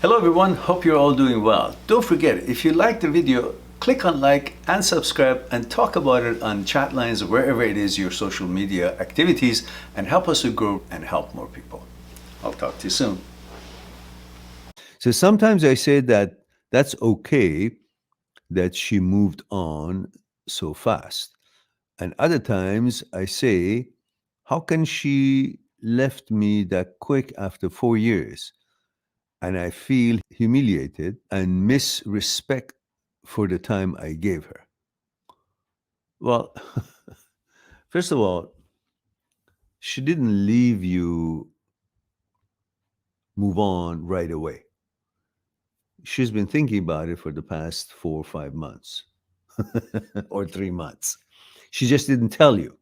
Hello everyone, hope you're all doing well. Don't forget, if you like the video, click on like and subscribe and talk about it on chat lines, wherever it is your social media activities, and help us to grow and help more people. I'll talk to you soon. So sometimes I say that that's okay that she moved on so fast. And other times I say, how can she left me that quick after 4 years? And I feel humiliated and miss respect for the time I gave her. Well, first of all, she didn't leave you move on right away. She's been thinking about it for the past 4 or 5 months or 3 months. She just didn't tell you.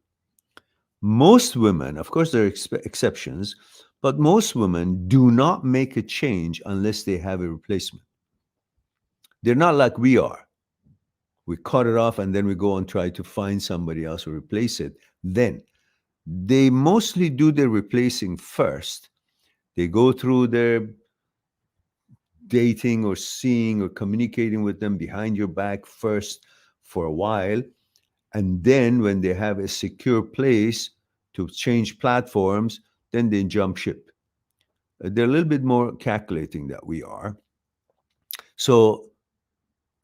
Most women, of course, there are exceptions, but most women do not make a change unless they have a replacement. They're not like we are. We cut it off and then we go and try to find somebody else to replace it. Then they mostly do the replacing first. They go through their dating or seeing or communicating with them behind your back first for a while. And then when they have a secure place to change platforms, then they jump ship. They're a little bit more calculating that we are. So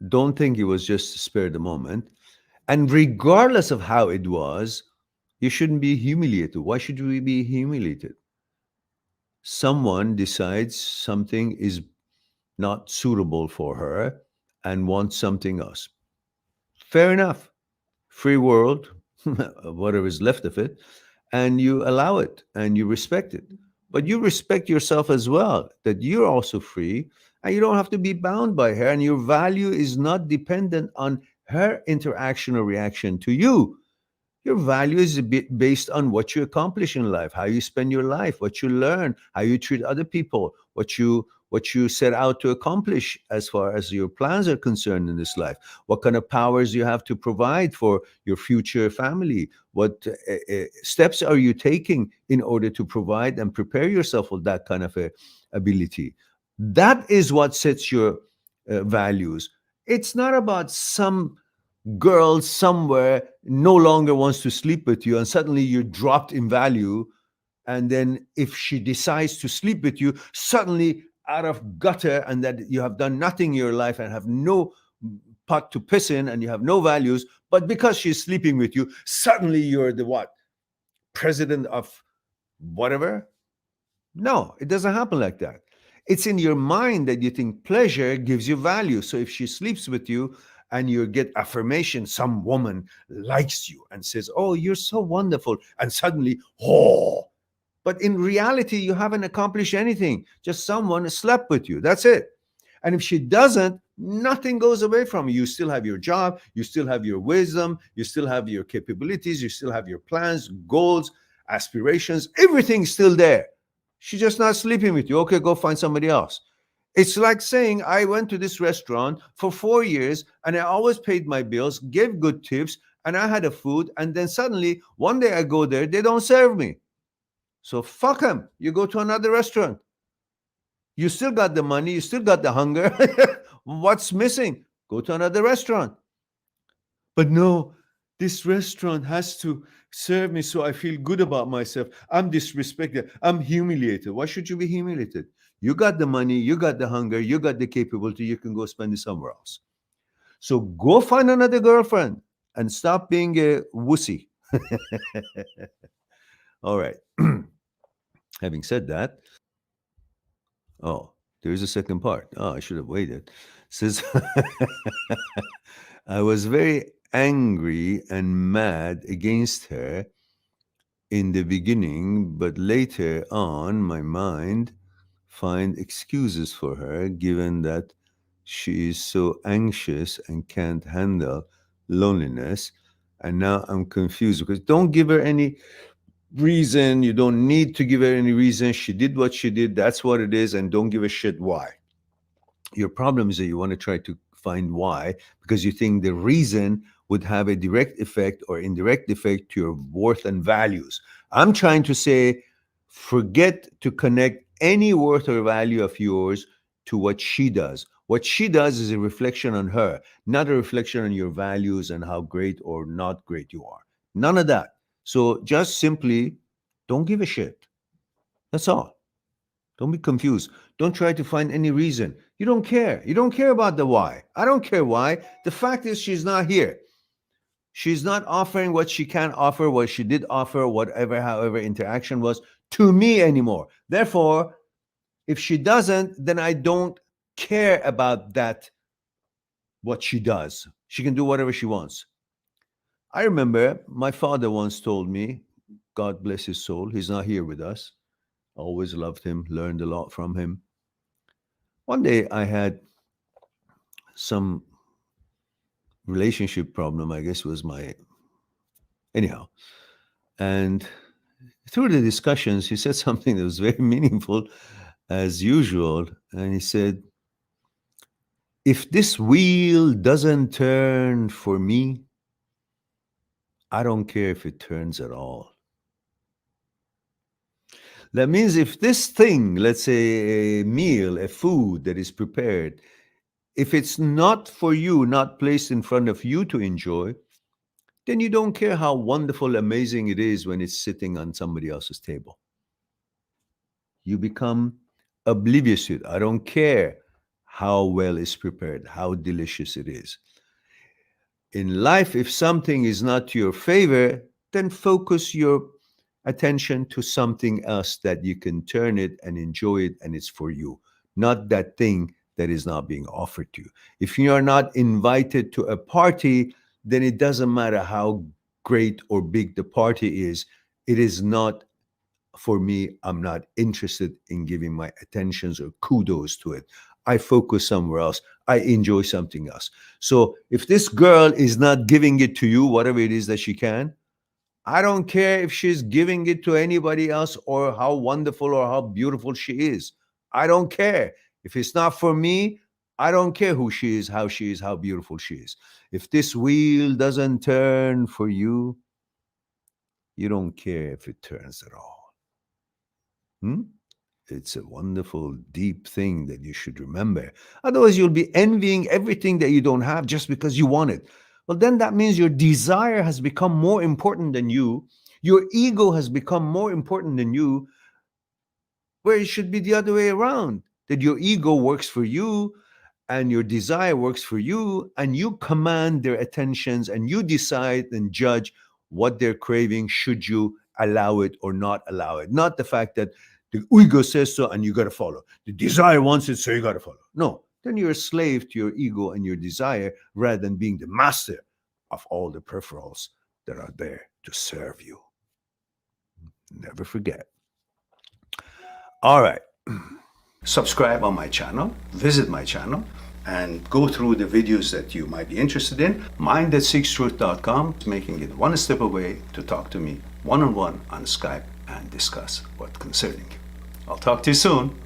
don't think it was just to spare the moment. And regardless of how it was, you shouldn't be humiliated. Why should we be humiliated? Someone decides something is not suitable for her and wants something else. Fair enough. Free world, whatever is left of it, and you allow it and you respect it. But you respect yourself as well, that you're also free and you don't have to be bound by her, and your value is not dependent on her interaction or reaction to you. Your value is a bit based on what you accomplish in life, how you spend your life, what you learn, how you treat other people, what you set out to accomplish as far as your plans are concerned in this life, what kind of powers you have to provide for your future family, what steps are you taking in order to provide and prepare yourself with that kind of a ability. That is what sets your values. It's not about some girl somewhere no longer wants to sleep with you and suddenly you're dropped in value, and then if she decides to sleep with you suddenly out of gutter, and that you have done nothing in your life and have no pot to piss in and you have no values, but because she's sleeping with you suddenly you're the what, president of whatever. No, it doesn't happen like that. It's in your mind that you think pleasure gives you value. So if she sleeps with you and you get affirmation, some woman likes you and says, "Oh, you're so wonderful," and suddenly, oh, but in reality, you haven't accomplished anything. Just someone slept with you. That's it. And if she doesn't, nothing goes away from you. You still have your job, you still have your wisdom, you still have your capabilities, you still have your plans, goals, aspirations, everything's still there. She's just not sleeping with you. Okay, go find somebody else. It's like saying, I went to this restaurant for 4 years and I always paid my bills, gave good tips, and I had a food. And then suddenly, one day I go there, they don't serve me. So fuck them. You go to another restaurant. You still got the money, you still got the hunger. What's missing? Go to another restaurant. But no, this restaurant has to serve me so I feel good about myself. I'm disrespected. I'm humiliated. Why should you be humiliated? You got the money, you got the hunger, you got the capability, you can go spend it somewhere else. So go find another girlfriend and stop being a wussy. All right. Having said that, oh, there's a second part. Oh, I should have waited. Says I was very angry and mad against her in the beginning, but later on my mind find excuses for her given that she is so anxious and can't handle loneliness. And now I'm confused because don't give her any reason. You don't need to give her any reason. She did what she did. That's what it is. And don't give a shit why. Your problem is that you want to try to find why because you think the reason would have a direct effect or indirect effect to your worth and values. I'm trying to say, forget to connect any worth or value of yours to what she does. What she does is a reflection on her, not a reflection on your values and how great or not great you are. None of that. So just simply don't give a shit. That's all. Don't be confused. Don't try to find any reason. You don't care. You don't care about the why. I don't care why. The fact is, she's not here. She's not offering what she can offer, what she did offer, whatever, however, interaction was to me anymore. Therefore, if she doesn't, then I don't care about that, what she does. She can do whatever she wants. I remember my father once told me, God bless his soul, he's not here with us. Always loved him, learned a lot from him. One day I had some relationship problem, I guess was my, anyhow. And through the discussions, he said something that was very meaningful as usual. And he said, if this wheel doesn't turn for me, I don't care if it turns at all. That means if this thing, let's say a meal, a food that is prepared, if it's not for you, not placed in front of you to enjoy, then you don't care how wonderful, amazing it is when it's sitting on somebody else's table. You become oblivious to it. I don't care how well it's prepared, how delicious it is. In life, if something is not to your favor, then focus your attention to something else that you can turn it and enjoy it, and it's for you, not that thing that is not being offered to you. If you are not invited to a party, then it doesn't matter how great or big the party is. It is not for me. I'm not interested in giving my attentions or kudos to it. I focus somewhere else. I enjoy something else. So if this girl is not giving it to you, whatever it is that she can, I don't care if she's giving it to anybody else or how wonderful or how beautiful she is. I don't care. If it's not for me, I don't care who she is, how beautiful she is. If this wheel doesn't turn for you, you don't care if it turns at all. It's a wonderful, deep thing that you should remember. Otherwise, you'll be envying everything that you don't have just because you want it. Well, then that means your desire has become more important than you. Your ego has become more important than you, where it should be the other way around, that your ego works for you and your desire works for you, and you command their attentions and you decide and judge what they're craving, should you allow it or not allow it. Not the fact that the ego says so and you got to follow. The desire wants it, so you got to follow. No, then you're a slave to your ego and your desire rather than being the master of all the peripherals that are there to serve you. Never forget. All right. Subscribe on my channel, visit my channel, and go through the videos that you might be interested in. Mindthatseekstruth.com is making it one step away to talk to me one-on-one on Skype and discuss what's concerning you. I'll talk to you soon.